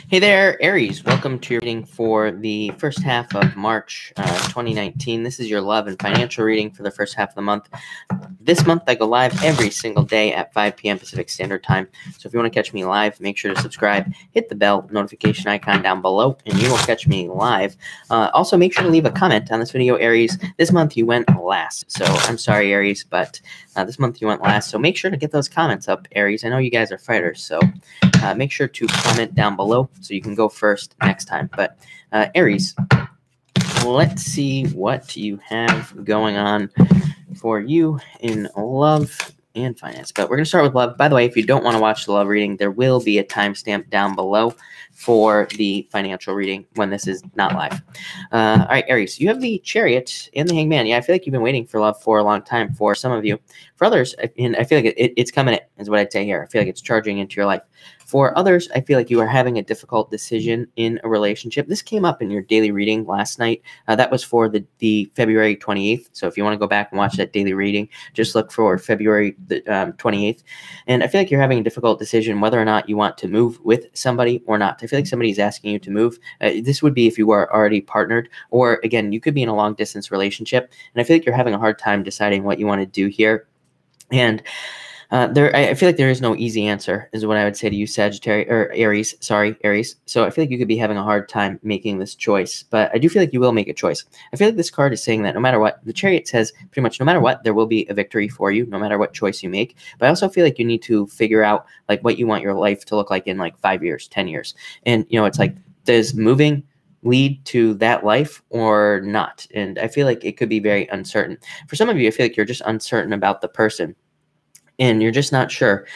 Hey there, Aries. Welcome to your reading for the first half of March 2019. This is your love and financial reading for the first half of the month. This month, I go live every single day at 5 p.m. Pacific Standard Time. So if you want to catch me live, make sure to subscribe, hit the bell notification icon down below, and you will catch me live. Also, make sure to leave a comment on this video, Aries. This month, you went last. So I'm sorry, Aries, but this month you went last. So make sure to get those comments up, Aries. I know you guys are fighters, so make sure to comment down below so you can go first next time. But Aries, let's see what you have going on for you in love and finance. But we're going to start with love. By the way, if you don't want to watch the love reading, there will be a timestamp down below for the financial reading when this is not live. All right, Aries, you have the Chariot and the Hangman. Yeah, I feel like you've been waiting for love for a long time for some of you. For others, and I feel like it's coming in, is what I'd say here. I feel like it's charging into your life. For others, I feel like you are having a difficult decision in a relationship. This came up in your daily reading last night. That was for the February 28th. So if you want to go back and watch that daily reading, just look for February 28th. And I feel like you're having a difficult decision whether or not you want to move with somebody or not. I feel like somebody's asking you to move. This would be if you are already partnered, or again, you could be in a long distance relationship. And I feel like you're having a hard time deciding what you want to do here. And I feel like there is no easy answer, is what I would say to you, Sagittarius, or Aries. Sorry, Aries. So I feel like you could be having a hard time making this choice, but I do feel like you will make a choice. I feel like this card is saying that no matter what, the Chariot says pretty much no matter what, there will be a victory for you, no matter what choice you make. But I also feel like you need to figure out like what you want your life to look like in like 5 years, 10 years. And, you know, it's like, does moving lead to that life or not? And I feel like it could be very uncertain. For some of you, I feel like you're just uncertain about the person. And you're just not sure,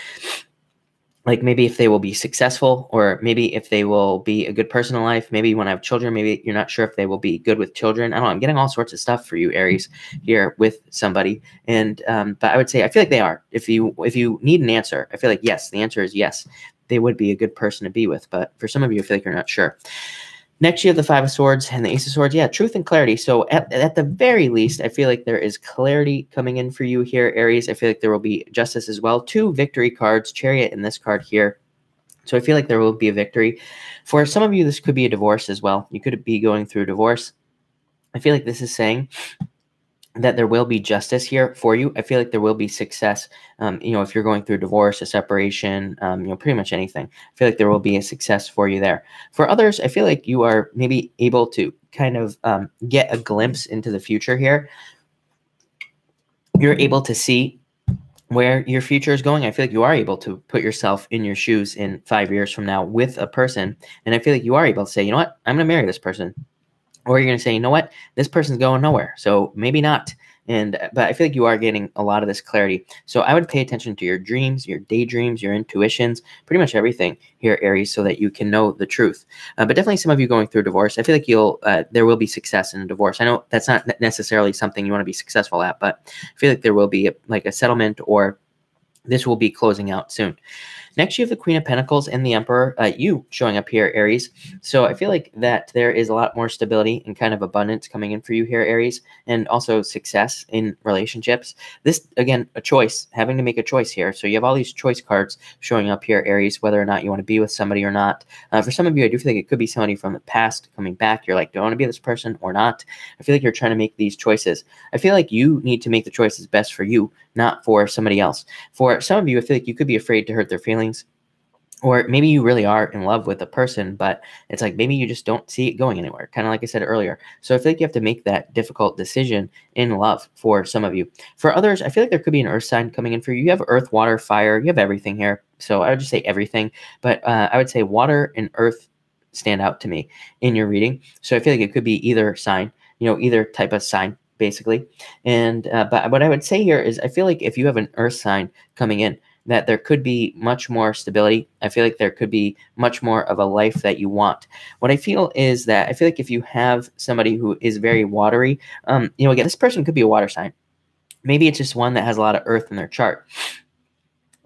like maybe if they will be successful, or maybe if they will be a good person in life. Maybe you want to have children. Maybe you're not sure if they will be good with children. I don't know. I'm getting all sorts of stuff for you, Aries, here with somebody. And but I would say I feel like they are. If you need an answer, I feel like yes, the answer is yes. They would be a good person to be with. But for some of you, I feel like you're not sure. Next, you have the Five of Swords and the Ace of Swords. Yeah, truth and clarity. So at the very least, I feel like there is clarity coming in for you here, Aries. I feel like there will be justice as well. 2 victory cards, Chariot and this card here. So I feel like there will be a victory. For some of you, this could be a divorce as well. You could be going through a divorce. I feel like this is saying that there will be justice here for you. I feel like there will be success. You know, if you're going through divorce, a separation, you know, pretty much anything, I feel like there will be a success for you there. For others, I feel like you are maybe able to kind of get a glimpse into the future here. You're able to see where your future is going. I feel like you are able to put yourself in your shoes in 5 years from now with a person. And I feel like you are able to say, you know what, I'm going to marry this person. Or you're going to say, you know what, this person's going nowhere, so maybe not. But I feel like you are getting a lot of this clarity. So I would pay attention to your dreams, your daydreams, your intuitions, pretty much everything here, Aries, so that you can know the truth. But definitely some of you going through divorce, I feel like there will be success in a divorce. I know that's not necessarily something you want to be successful at, but I feel like there will be like a settlement, or this will be closing out soon. Next, you have the Queen of Pentacles and the Emperor, you showing up here, Aries. So I feel like that there is a lot more stability and kind of abundance coming in for you here, Aries, and also success in relationships. This, again, a choice, having to make a choice here. So you have all these choice cards showing up here, Aries, whether or not you want to be with somebody or not. For some of you, I do feel like it could be somebody from the past coming back. You're like, do I want to be with this person or not? I feel like you're trying to make these choices. I feel like you need to make the choices best for you, not for somebody else. For some of you, I feel like you could be afraid to hurt their feelings. Or maybe you really are in love with a person, but it's like maybe you just don't see it going anywhere, kind of like I said earlier. So I feel like you have to make that difficult decision in love for some of you. For others, I feel like there could be an earth sign coming in for you. You have earth, water, fire. You have everything here. So I would just say everything. But I would say water and earth stand out to me in your reading. So I feel like it could be either sign, you know, either type of sign, basically. And but what I would say here is I feel like if you have an earth sign coming in, that there could be much more stability. I feel like there could be much more of a life that you want. What I feel is that I feel like if you have somebody who is very watery, you know, again, this person could be a water sign. Maybe it's just one that has a lot of earth in their chart.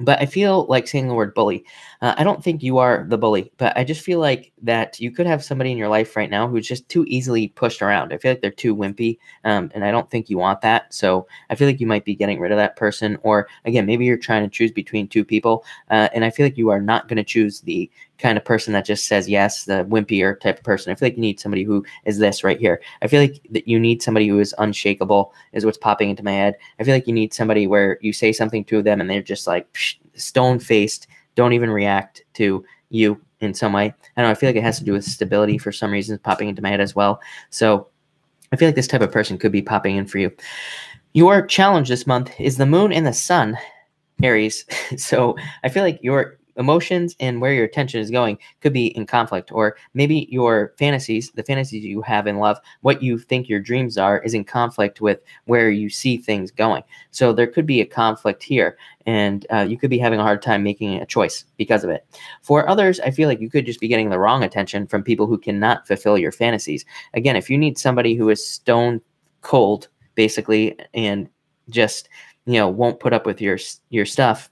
But I feel like saying the word bully. I don't think you are the bully, but I just feel like that you could have somebody in your life right now who's just too easily pushed around. I feel like they're too wimpy, and I don't think you want that. So I feel like you might be getting rid of that person. Or again, maybe you're trying to choose between two people, and I feel like you are not going to choose the kind of person that just says yes, the wimpier type of person. I feel like you need somebody who is this right here. I feel like that you need somebody who is unshakable, is what's popping into my head. I feel like you need somebody where you say something to them and they're just like stone faced, don't even react to you in some way. I don't know. I feel like it has to do with stability for some reason, popping into my head as well. So I feel like this type of person could be popping in for you. Your challenge this month is the moon and the sun, Aries. So I feel like your emotions and where your attention is going could be in conflict, or maybe your fantasies, the fantasies you have in love, what you think your dreams are, is in conflict with where you see things going. So there could be a conflict here, and you could be having a hard time making a choice because of it. For others, I feel like you could just be getting the wrong attention from people who cannot fulfill your fantasies. Again, if you need somebody who is stone cold, basically, and just won't put up with your stuff,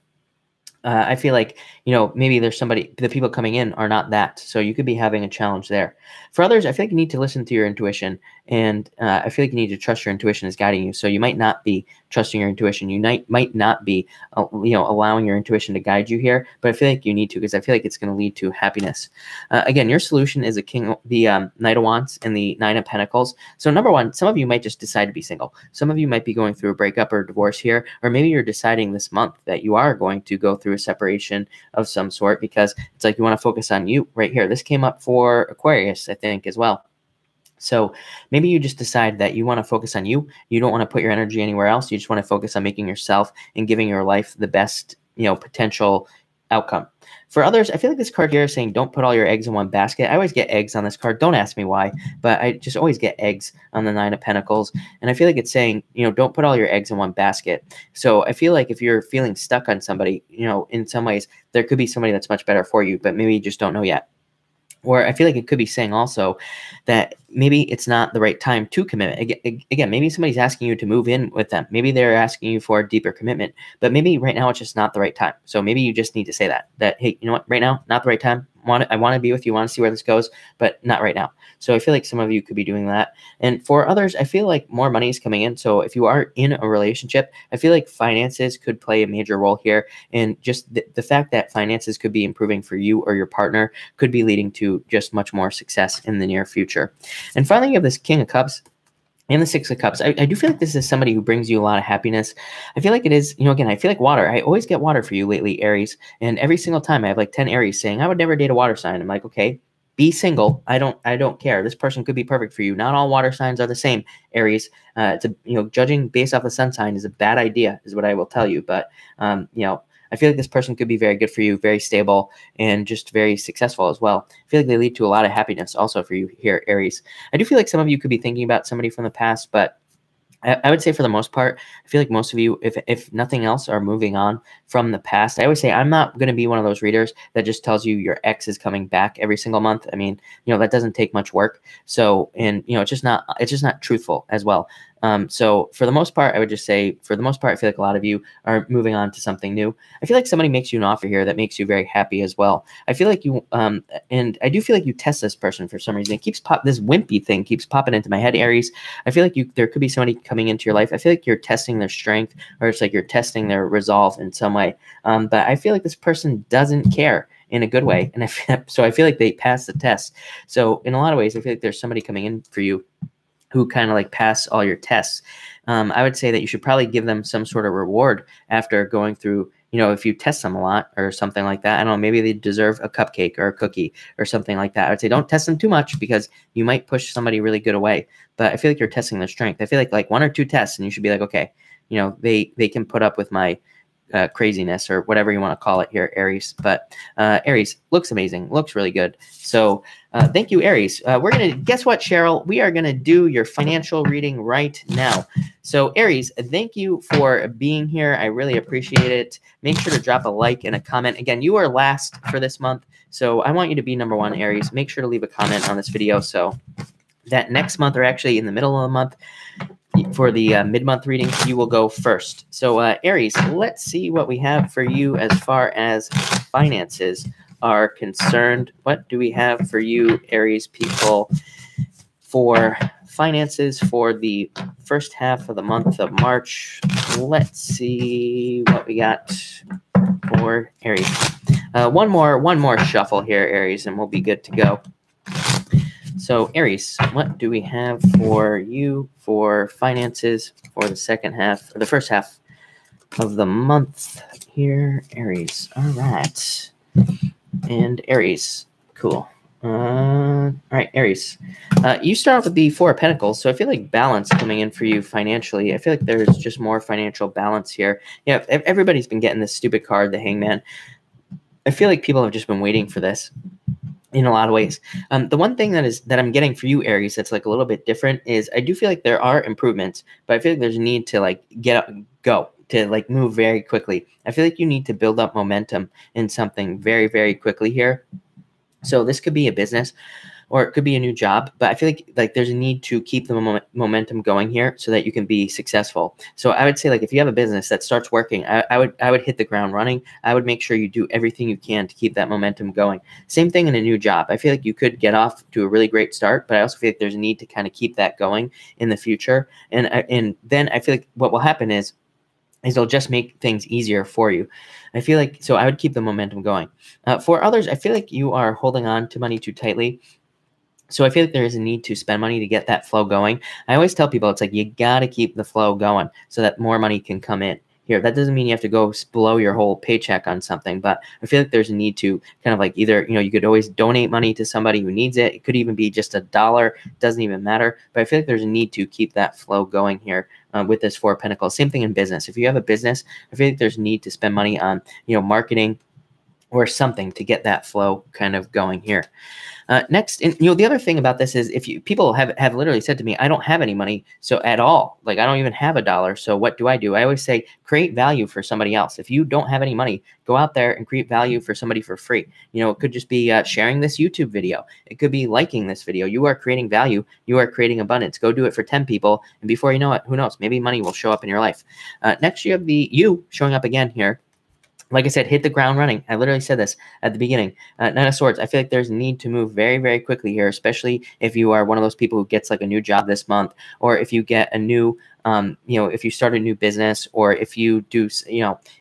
I feel like, maybe there's somebody, the people coming in are not that. So you could be having a challenge there. For others, I feel like you need to listen to your intuition. And I feel like you need to trust your intuition is guiding you. So you might not be trusting your intuition. You might not be, allowing your intuition to guide you here. But I feel like you need to, because I feel like it's going to lead to happiness. Again, your solution is the Knight of Wands and the Nine of Pentacles. So number one, some of you might just decide to be single. Some of you might be going through a breakup or divorce here. Or maybe you're deciding this month that you are going to go through a separation of some sort, because it's like you want to focus on you right here. This came up for Aquarius, I think, as well. So maybe you just decide that you want to focus on you. You don't want to put your energy anywhere else. You just want to focus on making yourself and giving your life the best, potential outcome. For others, I feel like this card here is saying don't put all your eggs in one basket. I always get eggs on this card. Don't ask me why, but I just always get eggs on the Nine of Pentacles. And I feel like it's saying, don't put all your eggs in one basket. So I feel like if you're feeling stuck on somebody, in some ways, there could be somebody that's much better for you, but maybe you just don't know yet. Or I feel like it could be saying also that maybe it's not the right time to commit. Again, maybe somebody's asking you to move in with them. Maybe they're asking you for a deeper commitment, but maybe right now it's just not the right time. So maybe you just need to say that, hey, you know what, right now, not the right time. I want to be with you, want to see where this goes, but not right now. So I feel like some of you could be doing that. And for others, I feel like more money is coming in. So if you are in a relationship, I feel like finances could play a major role here. And just the fact that finances could be improving for you or your partner could be leading to just much more success in the near future. And finally, you have this King of Cups and the Six of Cups. I do feel like this is somebody who brings you a lot of happiness. I feel like it is, again, I feel like water. I always get water for you lately, Aries. And every single time I have like 10 Aries saying, I would never date a water sign. I'm like, okay, be single. I don't care. This person could be perfect for you. Not all water signs are the same, Aries. Judging based off the sun sign is a bad idea, is what I will tell you. But, I feel like this person could be very good for you, very stable, and just very successful as well. I feel like they lead to a lot of happiness also for you here, Aries. I do feel like some of you could be thinking about somebody from the past, but I would say for the most part, I feel like most of you, if nothing else, are moving on from the past. I always say I'm not going to be one of those readers that just tells you your ex is coming back every single month. I mean, that doesn't take much work. So, and it's just not truthful as well. So for the most part, I would just say, for the most part, I feel like a lot of you are moving on to something new. I feel like somebody makes you an offer here that makes you very happy as well. I feel like you, and I do feel like you test this person for some reason. It keeps this wimpy thing keeps popping into my head, Aries. I feel like there could be somebody coming into your life. I feel like you're testing their strength, or it's like you're testing their resolve in some way. But I feel like this person doesn't care in a good way. And so I feel like they pass the test. So in a lot of ways, I feel like there's somebody coming in for you who kind of like pass all your tests. I would say that you should probably give them some sort of reward after going through, if you test them a lot or something like that. I don't know, maybe they deserve a cupcake or a cookie or something like that. I would say don't test them too much, because you might push somebody really good away. But I feel like you're testing their strength. I feel like 1 or 2 tests, and you should be like, okay, they can put up with my craziness, or whatever you want to call it here, Aries. But Aries looks amazing, looks really good. So thank you, Aries. We're going to, guess what, Cheryl? We are going to do your financial reading right now. So Aries, thank you for being here. I really appreciate it. Make sure to drop a like and a comment. Again, you are last for this month, so I want you to be number 1, Aries. Make sure to leave a comment on this video so that next month, or actually in the middle of the month, for the mid-month reading, you will go first. So Aries, let's see what we have for you as far as finances are concerned. What do we have for you, Aries people, for finances for the first half of the month of March? Let's see what we got for Aries. One more shuffle here, Aries, and we'll be good to go. So Aries, what do we have for you for finances for the second half, or the first half of the month here, Aries? All right. And Aries, cool. All right, Aries. You start off with the Four of Pentacles, so I feel like balance coming in for you financially. I feel like there's just more financial balance here. Yeah, everybody's been getting this stupid card, the Hangman. I feel like people have just been waiting for this in a lot of ways. The one thing that I'm getting for you, Aries, that's like a little bit different is I do feel like there are improvements, but I feel like there's a need to like go to like move very quickly. I feel like you need to build up momentum in something very, very quickly here. So this could be a business, or it could be a new job, but I feel like there's a need to keep the momentum going here so that you can be successful. So I would say, like, if you have a business that starts working, I would hit the ground running. I would make sure you do everything you can to keep that momentum going. Same thing in a new job. I feel like you could get off to a really great start, but I also feel like there's a need to kind of keep that going in the future. And then I feel like what will happen is it'll just make things easier for you. I feel like, so I would keep the momentum going. For others, I feel like you are holding on to money too tightly. So I feel like there is a need to spend money to get that flow going. I always tell people, it's like you got to keep the flow going so that more money can come in. Here, that doesn't mean you have to go blow your whole paycheck on something, but I feel like there's a need to kind of like either, you could always donate money to somebody who needs it. It could even be just $1. It doesn't even matter. But I feel like there's a need to keep that flow going here with this Four of Pentacles. Same thing in business. If you have a business, I feel like there's a need to spend money on, marketing or something to get that flow kind of going here. Next, and the other thing about this is people have literally said to me, I don't have any money, so at all, like I don't even have $1. So what do? I always say, create value for somebody else. If you don't have any money, go out there and create value for somebody for free. It could just be sharing this YouTube video. It could be liking this video. You are creating value. You are creating abundance. Go do it for 10 people. And before you know it, who knows, maybe money will show up in your life. Next, you have you showing up again here. Like I said, hit the ground running. I literally said this at the beginning. Nine of Swords, I feel like there's a need to move very, very quickly here, especially if you are one of those people who gets like a new job this month, or if you get a new, if you start a new business, or if you do,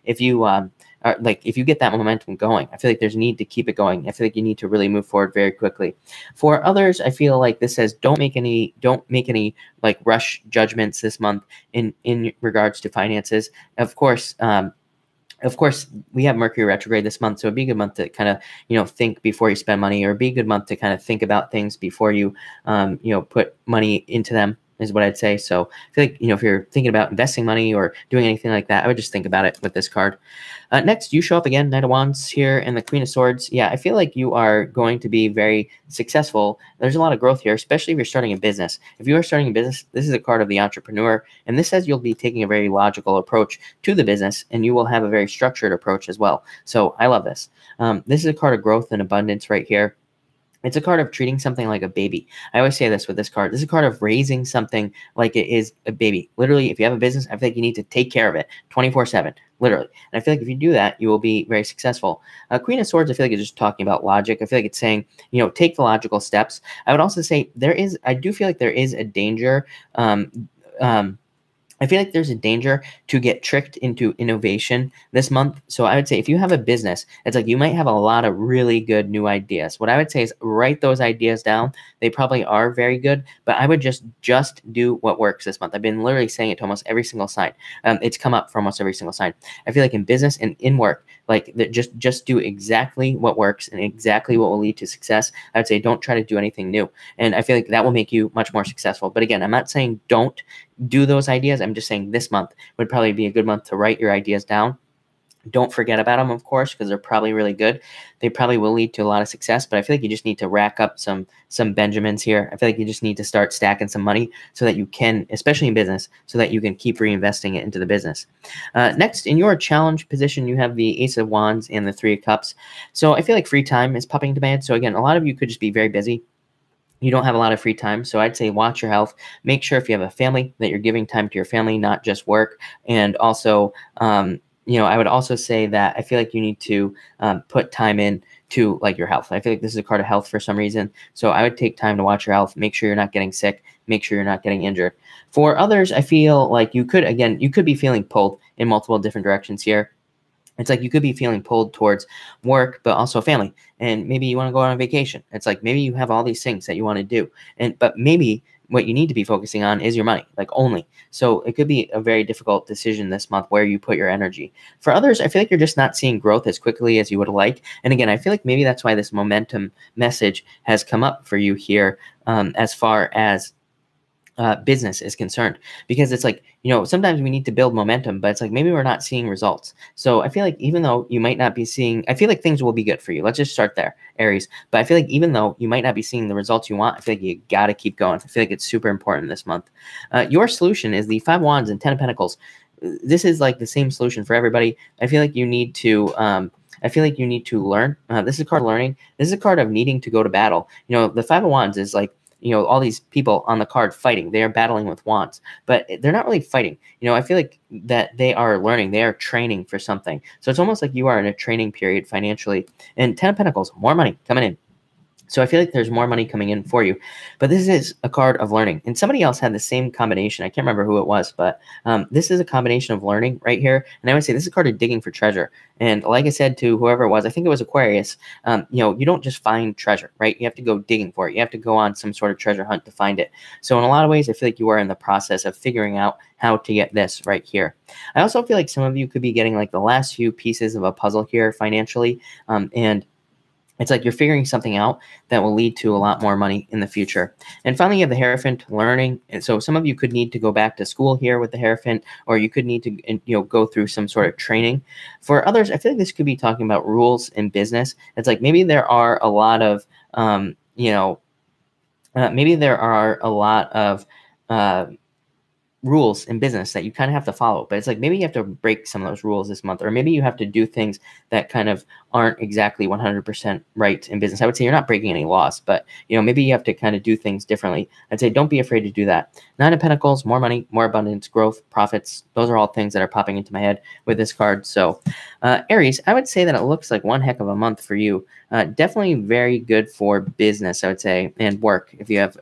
if you get that momentum going. I feel like there's a need to keep it going. I feel like you need to really move forward very quickly. For others, I feel like this says don't make any like rush judgments this month in regards to finances. Of course, we have Mercury retrograde this month, so it'd be a good month to kind of, think before you spend money, or be a good month to kind of think about things before you, put money into them, is what I'd say. So I feel like, if you're thinking about investing money or doing anything like that, I would just think about it with this card. Next, you show up again, Knight of Wands here, and the Queen of Swords. Yeah, I feel like you are going to be very successful. There's a lot of growth here, especially if you're starting a business. If you are starting a business, this is a card of the entrepreneur, and this says you'll be taking a very logical approach to the business, and you will have a very structured approach as well. So I love this. This is a card of growth and abundance right here. It's a card of treating something like a baby. I always say this with this card. This is a card of raising something like it is a baby. Literally, if you have a business, I feel like you need to take care of it 24/7, literally. And I feel like if you do that, you will be very successful. Queen of Swords, I feel like it's just talking about logic. I feel like it's saying, take the logical steps. I would also say I do feel like there is a danger. I feel like there's a danger to get tricked into innovation this month. So I would say if you have a business, it's like you might have a lot of really good new ideas. What I would say is write those ideas down. They probably are very good, but I would just do what works this month. I've been literally saying it to almost every single sign. It's come up for almost every single sign. I feel like in business and in work, like just do exactly what works and exactly what will lead to success. I would say don't try to do anything new. And I feel like that will make you much more successful. But again, I'm not saying don't do those ideas. I'm just saying this month would probably be a good month to write your ideas down. Don't forget about them, of course, because they're probably really good. They probably will lead to a lot of success, but I feel like you just need to rack up some Benjamins here. I feel like you just need to start stacking some money so that you can, especially in business, so that you can keep reinvesting it into the business. Next, in your challenge position, you have the Ace of Wands and the Three of Cups. So I feel like free time is popping into my head. So again, a lot of you could just be very busy. you don't have a lot of free time. So I'd say watch your health. Make sure if you have a family that you're giving time to your family, not just work. And also, I would also say that I feel like you need to put time in to like your health. I feel like this is a card of health for some reason. So I would take time to watch your health. Make sure you're not getting sick. Make sure you're not getting injured. For others, I feel like you could be feeling pulled in multiple different directions here. It's like you could be feeling pulled towards work, but also family. And maybe you want to go on vacation. It's like maybe you have all these things that you want to do. But maybe what you need to be focusing on is your money, like only. So it could be a very difficult decision this month where you put your energy. For others, I feel like you're just not seeing growth as quickly as you would like. And again, I feel like maybe that's why this momentum message has come up for you here, as far as business is concerned, because it's like, sometimes we need to build momentum, but it's like maybe we're not seeing results. So I feel like even though you might not be seeing, I feel like things will be good for you. Let's just start there, Aries. But I feel like even though you might not be seeing the results you want, I feel like you got to keep going. I feel like it's super important this month. Your solution is the 5 of Wands and 10 of Pentacles. This is like the same solution for everybody. I feel like you need to learn. This is a card of learning. This is a card of needing to go to battle. The 5 of Wands is like, all these people on the card fighting. They are battling with wands, but they're not really fighting. I feel like that they are learning. They are training for something. So it's almost like you are in a training period financially. And 10 of Pentacles, more money coming in. So I feel like there's more money coming in for you. But this is a card of learning. And somebody else had the same combination. I can't remember who it was, but this is a combination of learning right here. And I would say this is a card of digging for treasure. And like I said to whoever it was, I think it was Aquarius, you don't just find treasure, right? You have to go digging for it. You have to go on some sort of treasure hunt to find it. So in a lot of ways, I feel like you are in the process of figuring out how to get this right here. I also feel like some of you could be getting like the last few pieces of a puzzle here financially. And it's like you're figuring something out that will lead to a lot more money in the future. And finally, you have the Hierophant, learning. And so some of you could need to go back to school here with the Hierophant, or you could need to go through some sort of training. For others, I feel like this could be talking about rules in business. It's like maybe there are a lot of, rules in business that you kind of have to follow, but it's like maybe you have to break some of those rules this month, or maybe you have to do things that kind of aren't exactly 100% right in business. I would say you're not breaking any laws, but maybe you have to kind of do things differently. I'd say don't be afraid to do that. 9 of Pentacles, more money, more abundance, growth, profits. Those are all things that are popping into my head with this card. So Aries, I would say that it looks like one heck of a month for you. Definitely very good for business, I would say, and work if you have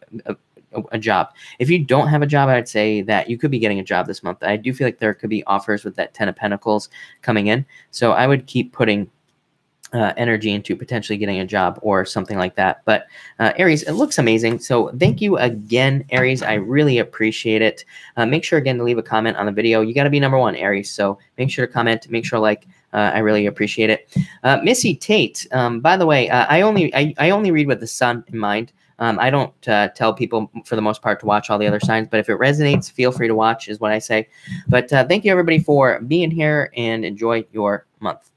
a job. If you don't have a job, I'd say that you could be getting a job this month. I do feel like there could be offers with that 10 of Pentacles coming in. So I would keep putting energy into potentially getting a job or something like that. But Aries, it looks amazing. So thank you again, Aries. I really appreciate it. Make sure again to leave a comment on the video. You got to be number 1, Aries. So make sure to comment, make sure to like. I really appreciate it. Missy Tate, by the way, I only read with the sun in mind. I don't tell people for the most part to watch all the other signs, but if it resonates, feel free to watch is what I say. But thank you everybody for being here, and enjoy your month.